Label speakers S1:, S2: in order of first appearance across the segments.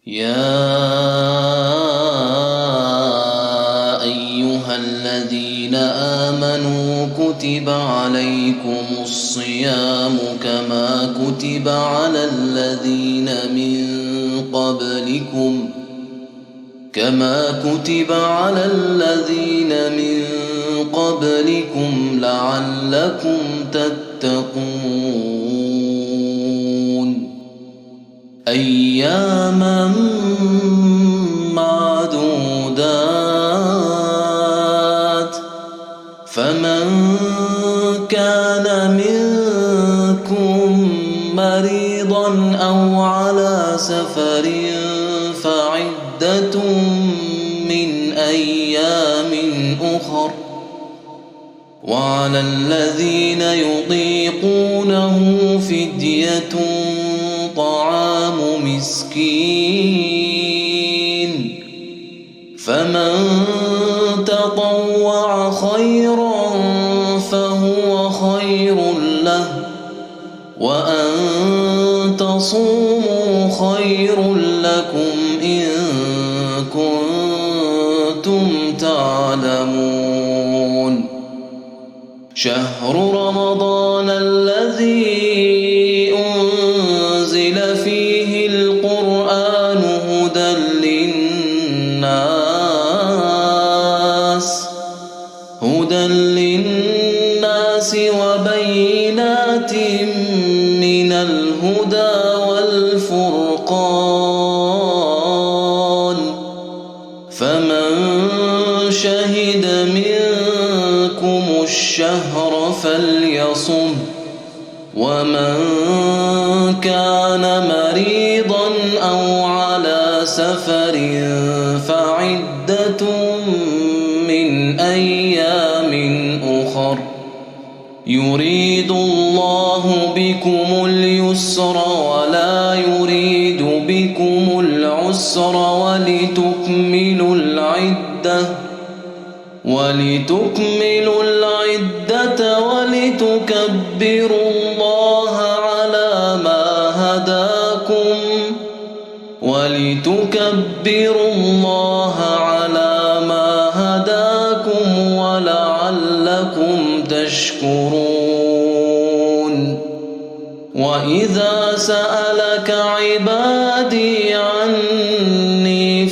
S1: يا أيها الذين آمنوا كتب عليكم الصيام كما كتب على الذين من قبلكم لعلكم تتقون أياما معدودات فمن كان منكم مريضا أو على سفر فعدة من أيام أخر وعلى الذين يطيقونه فدية طعام مسكين فمن تطوع خيرا فهو خير له وأن تصوموا خير لكم إن كنتم تعلمون شهر رمضان الذي أنزل فيه القرآن هدى للناس وبينات من الهدى والفرقان فمن شهد منكم الشهر فليصم ومن كان مريضا أو على سفر فعدة من أيام أخر يريد الله بكم اليسر ولا يريد بكم العسر ولتكملوا العدة ولتكبروا الله على ما هداكم ولعلكم تشكرون وإذا سألك عبادي عني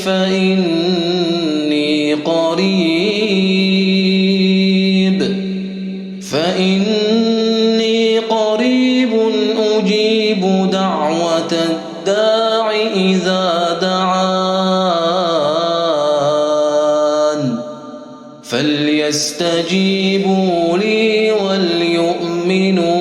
S1: فإني قريب أجيب دعوة الداع إذا دعان فليستجيبوا لي وليؤمنوا